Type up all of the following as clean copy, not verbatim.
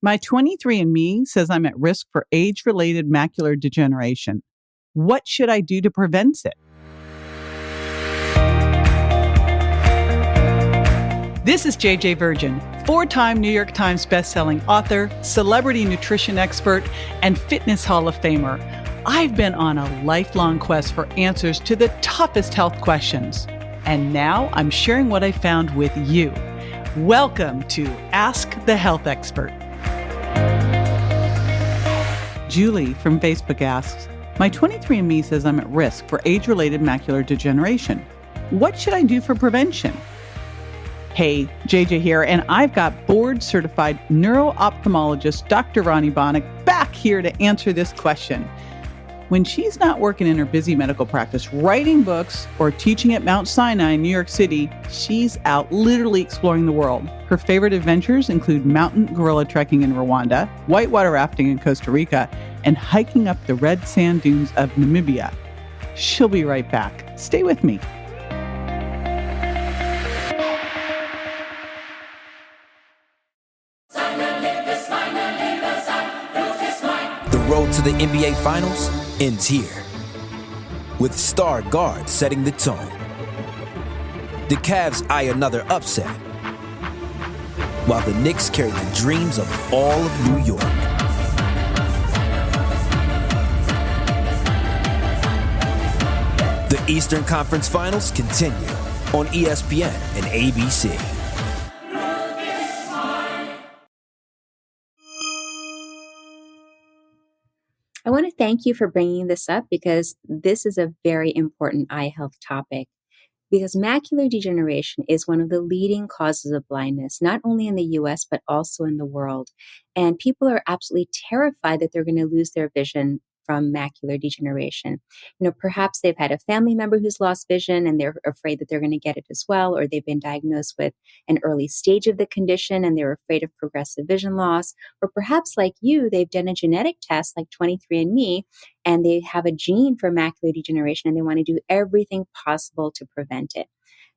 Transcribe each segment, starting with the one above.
My 23andMe says I'm at risk for age-related macular degeneration. What should I do to prevent it? This is JJ Virgin, 4-time New York Times bestselling author, celebrity nutrition expert, and fitness Hall of Famer. I've been on a lifelong quest for answers to the toughest health questions. And now I'm sharing what I found with you. Welcome to Ask the Health Expert. Julie from Facebook asks, my 23andMe says I'm at risk for age-related macular degeneration. What should I do for prevention? Hey, JJ here, and I've got board-certified neuro-ophthalmologist Dr. Banik back here to answer this question. When she's not working in her busy medical practice, writing books, or teaching at Mount Sinai in New York City, she's out literally exploring the world. Her favorite adventures include mountain gorilla trekking in Rwanda, whitewater rafting in Costa Rica, and hiking up the red sand dunes of Namibia. She'll be right back. Stay with me. The road to the NBA Finals ends here, with star guard setting the tone. The Cavs eye another upset, while the Knicks carry the dreams of all of New York. The Eastern Conference Finals continue on ESPN and ABC. I want to thank you for bringing this up because this is a very important eye health topic. Because macular degeneration is one of the leading causes of blindness, not only in the US, but also in the world. And people are absolutely terrified that they're going to lose their vision from macular degeneration. Perhaps they've had a family member who's lost vision and they're afraid that they're going to get it as well, or they've been diagnosed with an early stage of the condition and they're afraid of progressive vision loss, or perhaps like you, they've done a genetic test like 23andMe and they have a gene for macular degeneration and they want to do everything possible to prevent it.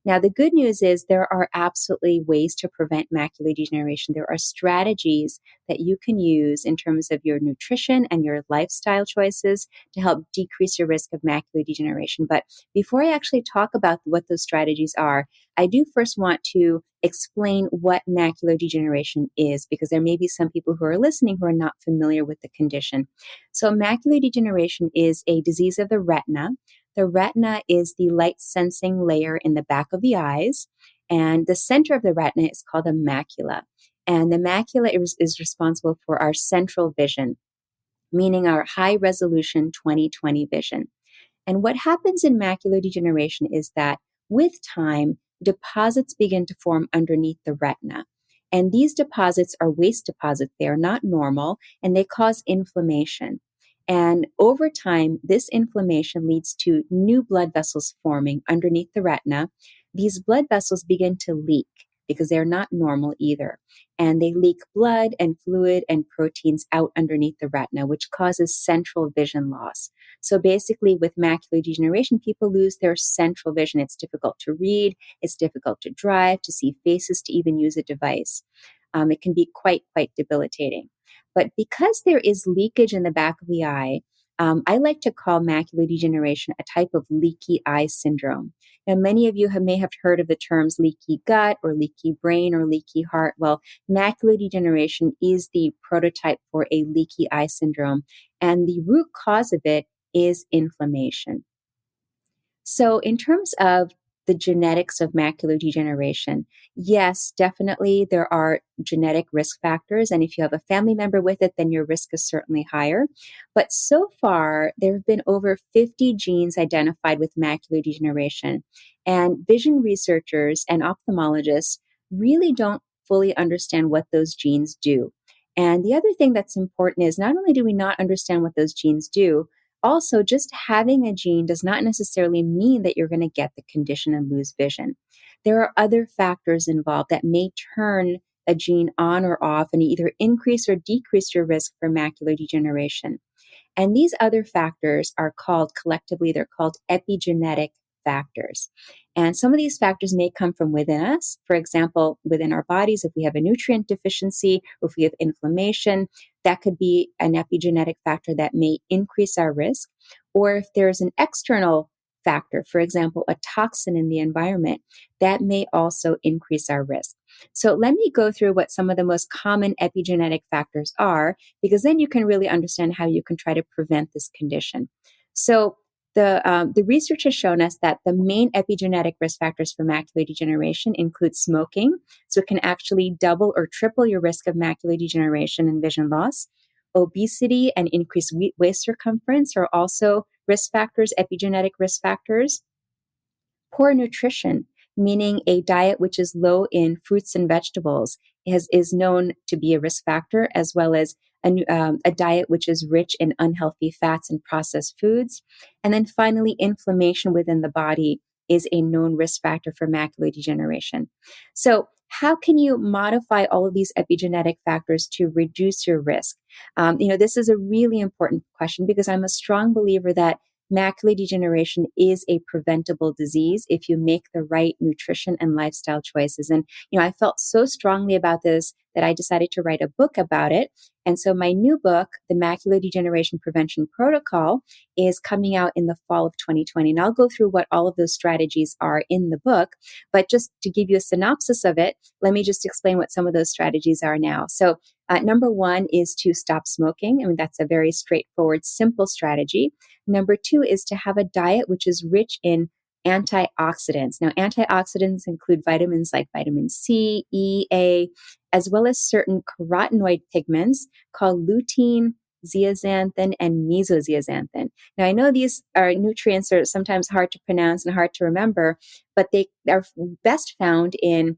Now, the good news is there are absolutely ways to prevent macular degeneration. There are strategies that you can use in terms of your nutrition and your lifestyle choices to help decrease your risk of macular degeneration. But before I actually talk about what those strategies are, I do first want to explain what macular degeneration is, because there may be some people who are listening who are not familiar with the condition. So macular degeneration is a disease of the retina. The retina is the light-sensing layer in the back of the eyes, and the center of the retina is called the macula. And the macula is responsible for our central vision, meaning our high-resolution 20/20 vision. And what happens in macular degeneration is that with time, deposits begin to form underneath the retina. And these deposits are waste deposits. They are not normal, and they cause inflammation. And over time, this inflammation leads to new blood vessels forming underneath the retina. These blood vessels begin to leak because they're not normal either. And they leak blood and fluid and proteins out underneath the retina, which causes central vision loss. So basically, with macular degeneration, people lose their central vision. It's difficult to read, it's difficult to drive, to see faces, to even use a device. It can be quite debilitating. But because there is leakage in the back of the eye, I like to call macular degeneration a type of leaky eye syndrome. Now, many of you may have heard of the terms leaky gut or leaky brain or leaky heart. Well, macular degeneration is the prototype for a leaky eye syndrome, and the root cause of it is inflammation. So in terms of the genetics of macular degeneration, yes, definitely there are genetic risk factors. And if you have a family member with it, then your risk is certainly higher. But so far, there have been over 50 genes identified with macular degeneration. And vision researchers and ophthalmologists really don't fully understand what those genes do. And the other thing that's important is not only do we not understand what those genes do, also, just having a gene does not necessarily mean that you're going to get the condition and lose vision. There are other factors involved that may turn a gene on or off and either increase or decrease your risk for macular degeneration. And these other factors are collectively, they're called epigenetic factors. And some of these factors may come from within us. For example, within our bodies, if we have a nutrient deficiency, or if we have inflammation, that could be an epigenetic factor that may increase our risk. Or if there's an external factor, for example, a toxin in the environment, that may also increase our risk. So let me go through what some of the most common epigenetic factors are, because then you can really understand how you can try to prevent this condition. So the research has shown us that the main epigenetic risk factors for macular degeneration include smoking. So it can actually double or triple your risk of macular degeneration and vision loss. Obesity and increased waist circumference are also risk factors, epigenetic risk factors. Poor nutrition, meaning a diet which is low in fruits and vegetables, is known to be a risk factor, as well as a diet which is rich in unhealthy fats and processed foods. And then finally, inflammation within the body is a known risk factor for macular degeneration. So how can you modify all of these epigenetic factors to reduce your risk? This is a really important question, because I'm a strong believer that macular degeneration is a preventable disease if you make the right nutrition and lifestyle choices. And, I felt so strongly about this that I decided to write a book about it. And so my new book, The Macular Degeneration Prevention Protocol, is coming out in the fall of 2020. And I'll go through what all of those strategies are in the book. But just to give you a synopsis of it, let me just explain what some of those strategies are now. So number one is to stop smoking. That's a very straightforward, simple strategy. Number two is to have a diet which is rich in antioxidants. Now, antioxidants include vitamins like vitamin C, E, A, as well as certain carotenoid pigments called lutein, zeaxanthin, and mesozeaxanthin. Now, I know these nutrients are sometimes hard to pronounce and hard to remember, but they are best found in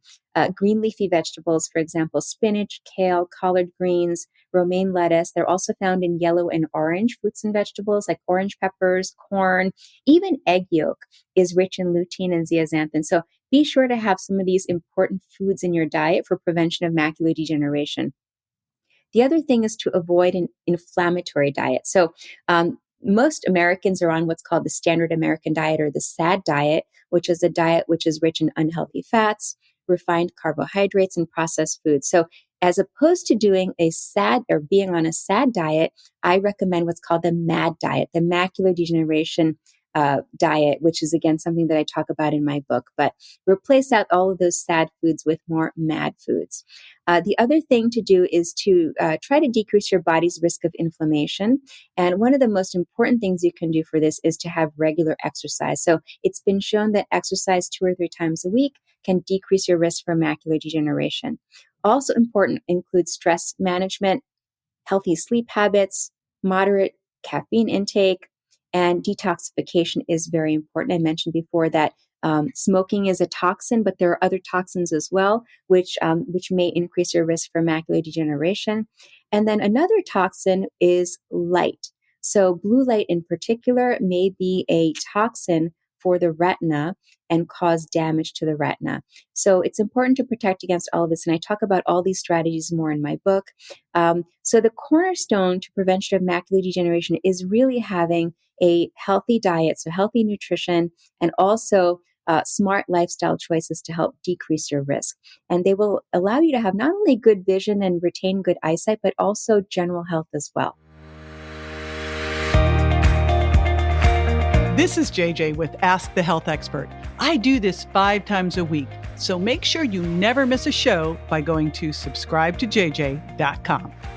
green leafy vegetables, for example, spinach, kale, collard greens, romaine lettuce. They're also found in yellow and orange fruits and vegetables like orange peppers, corn. Even egg yolk is rich in lutein and zeaxanthin. So be sure to have some of these important foods in your diet for prevention of macular degeneration. The other thing is to avoid an inflammatory diet. So most Americans are on what's called the standard American diet, or the SAD diet, which is a diet which is rich in unhealthy fats, refined carbohydrates, and processed foods. So as opposed to doing a SAD or being on a SAD diet, I recommend what's called the MAD diet, the macular degeneration diet, which is, again, something that I talk about in my book. But replace out all of those SAD foods with more MAD foods. The other thing to do is to try to decrease your body's risk of inflammation. And one of the most important things you can do for this is to have regular exercise. So it's been shown that exercise 2 or 3 times a week can decrease your risk for macular degeneration. Also important includes stress management, healthy sleep habits, moderate caffeine intake, and detoxification is very important. I mentioned before that smoking is a toxin, but there are other toxins as well, which may increase your risk for macular degeneration. And then another toxin is light. So blue light in particular may be a toxin for the retina and cause damage to the retina. So it's important to protect against all of this. And I talk about all these strategies more in my book. So the cornerstone to prevention of macular degeneration is really having a healthy diet, so healthy nutrition, and also smart lifestyle choices to help decrease your risk. And they will allow you to have not only good vision and retain good eyesight, but also general health as well. This is JJ with Ask the Health Expert. I do this 5 times a week, so make sure you never miss a show by going to subscribetojj.com.